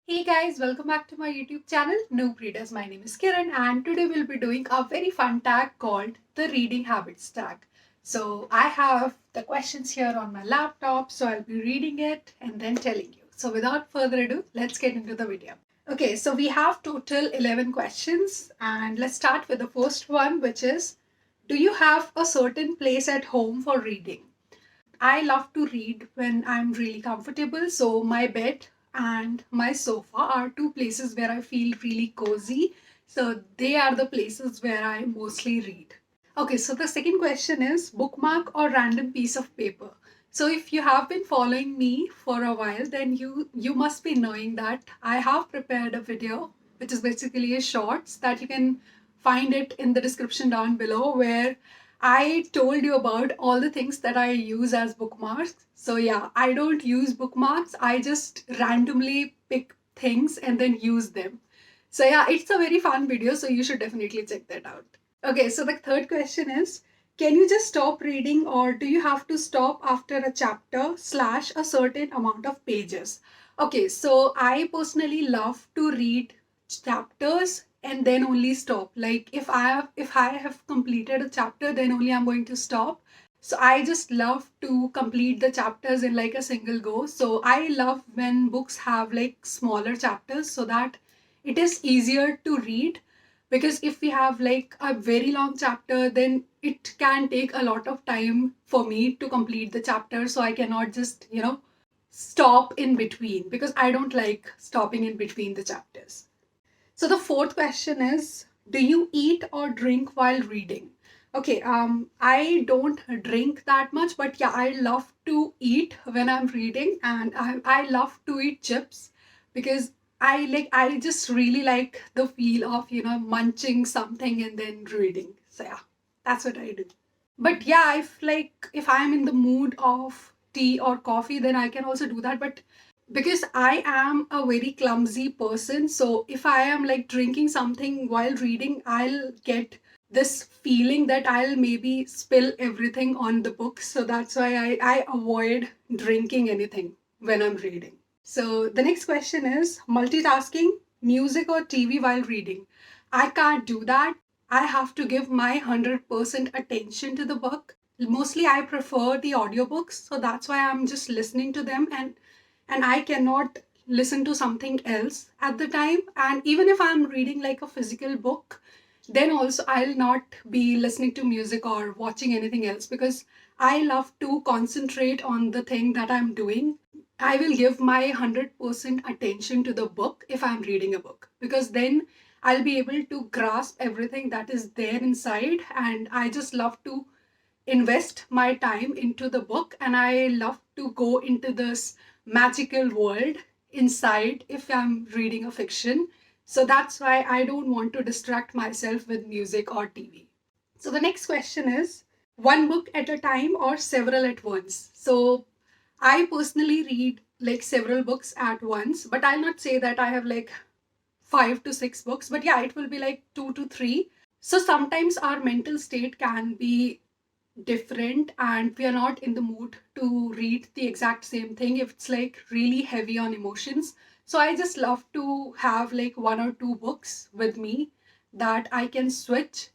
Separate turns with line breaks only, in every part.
Hey guys, welcome back to my YouTube channel, Noob Readers. My name is Kiran, and today we'll be doing a very fun tag called the Reading Habits tag. So I have the questions here on my laptop, so I'll be reading it and then telling you. So without further ado, let's get into the video. Okay, so we have total 11 questions, and let's start with the first one, which is, do you have a certain place at home for reading? I love to read when I'm really comfortable. So, my bed and my sofa are two places where I feel really cozy. So, they are the places where I mostly read. Okay, so the second question is bookmark or random piece of paper. So if you have been following me for a while, then you must be knowing that I have prepared a video, which is basically a shorts that you can find it in the description down below, where I told you about all the things that I use as bookmarks. So yeah, I don't use bookmarks. I just randomly pick things and then use them. So yeah, it's a very fun video, so you should definitely check that out. Okay, so the third question is, can you just stop reading or do you have to stop after a chapter slash a certain amount of pages? Okay, so I personally love to read chapters and then only stop. Like if I have completed a chapter, then only I'm going to stop. So I just love to complete the chapters in like a single go. So I love when books have like smaller chapters so that it is easier to read, because if we have like a very long chapter, then it can take a lot of time for me to complete the chapter, so I cannot just stop in between, because I don't like stopping in between the chapters. So the fourth question is, do you eat or drink while reading? Okay, I don't drink that much, but yeah, I love to eat when I'm reading, and I love to eat chips, because I just really like the feel of munching something and then reading. So yeah, that's what I do. But yeah, if I'm in the mood of tea or coffee, then I can also do that. But because I am a very clumsy person, so if I am like drinking something while reading, I'll get this feeling that I'll maybe spill everything on the book. So that's why I avoid drinking anything when I'm reading. So the next question is multitasking, music or TV while reading. I can't do that. I have to give my 100% attention to the book. Mostly I prefer the audiobooks, so that's why I'm just listening to them, and I cannot listen to something else at the time. And even if I'm reading like a physical book, then also I'll not be listening to music or watching anything else, because I love to concentrate on the thing that I'm doing. I will give my 100% attention to the book if I'm reading a book, because then I'll be able to grasp everything that is there inside. And I just love to invest my time into the book, and I love to go into this magical world inside if I'm reading a fiction. So that's why I don't want to distract myself with music or TV. So the next question is, one book at a time or several at once? So I personally read like several books at once, but I'll not say that I have like 5 to 6 books, but yeah, it will be like 2 to 3. So sometimes our mental state can be different and we are not in the mood to read the exact same thing if it's like really heavy on emotions. So I just love to have like 1 or 2 books with me that I can switch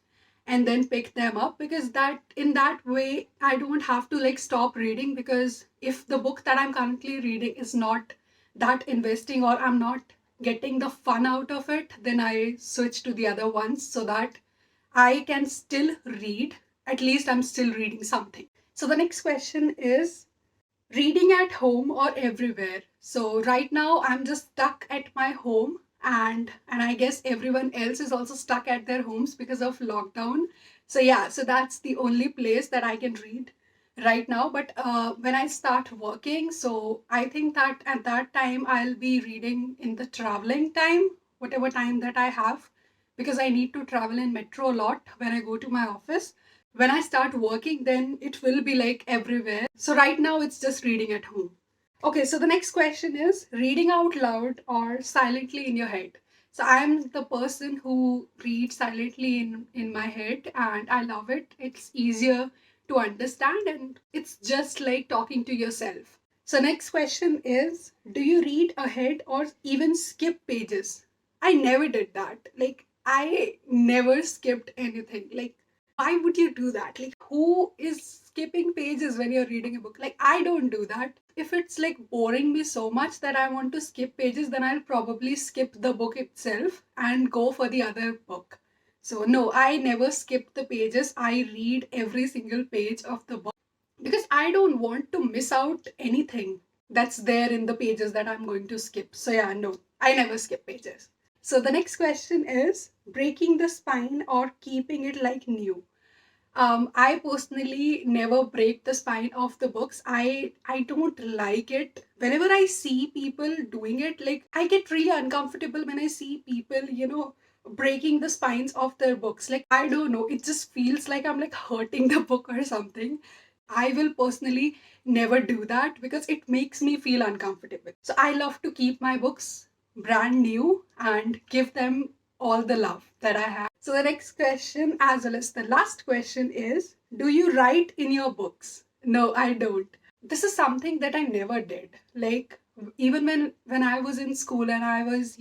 and then pick them up, because that in that way I don't have to like stop reading, because if the book that I'm currently reading is not that investing or I'm not getting the fun out of it, then I switch to the other ones so that I can still read. At least I'm still reading something. So the next question is, reading at home or everywhere? So right now I'm just stuck at my home, and I guess everyone else is also stuck at their homes because of lockdown. So yeah, so that's the only place that I can read right now. But when I start working, so I think that at that time I'll be reading in the traveling time, whatever time that I have, because I need to travel in metro a lot when I go to my office. When I start working, then it will be like everywhere. So right now it's just reading at home. Okay, so the next question is reading out loud or silently in your head. So I'm the person who reads silently in my head, and I love it. It's easier to understand and it's just like talking to yourself. So next question is, do you read ahead or even skip pages? I never did that. Like I never skipped anything. Like why would you do that? Like who is skipping pages when you're reading a book? Like I don't do that. If it's like boring me so much that I want to skip pages, then I'll probably skip the book itself and go for the other book. So no, I never skip the pages. I read every single page of the book because I don't want to miss out anything that's there in the pages that I'm going to skip. So, yeah, no, I never skip pages. So, the next question is breaking the spine or keeping it like new. I personally never break the spine of the books. I don't like it. Whenever I see people doing it, like I get really uncomfortable when I see people, breaking the spines of their books. Like I don't know, it just feels like I'm like hurting the book or something. I will personally never do that because it makes me feel uncomfortable. So I love to keep my books brand new and give them all the love that I have. So the next question, as well as the last question, is, do you write in your books? No, I don't. This is something that I never did. Like even when I was in school and I was,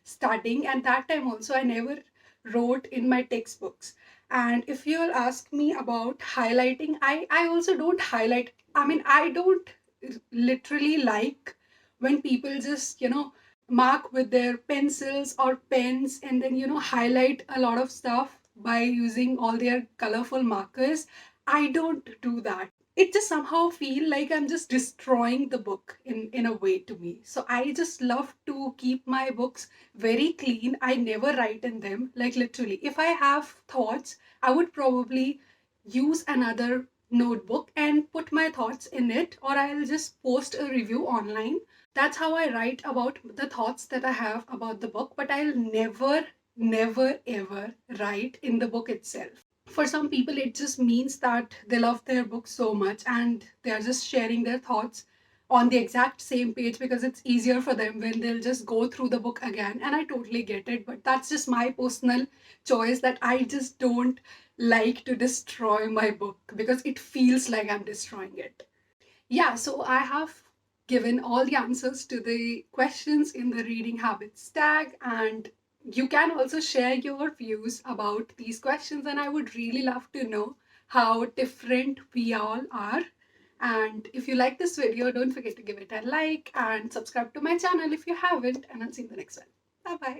studying, and that time also I never wrote in my textbooks. And if you'll ask me about highlighting, I also don't highlight. I mean, I don't literally like when people just, mark with their pencils or pens and then, highlight a lot of stuff by using all their colorful markers. I don't do that. It just somehow feel like I'm just destroying the book in a way to me. So I just love to keep my books very clean. I never write in them. Like literally, if I have thoughts, I would probably use another notebook and put my thoughts in it, or I'll just post a review online. That's how I write about the thoughts that I have about the book, but I'll never, ever write in the book itself. For some people, it just means that they love their book so much and they are just sharing their thoughts on the exact same page because it's easier for them when they'll just go through the book again. And I totally get it, but that's just my personal choice that I just don't like to destroy my book because it feels like I'm destroying it. Yeah, so I have given all the answers to the questions in the reading habits tag, and you can also share your views about these questions. And I would really love to know how different we all are. And if you like this video, don't forget to give it a like and subscribe to my channel if you haven't. And I'll see you in the next one. Bye bye.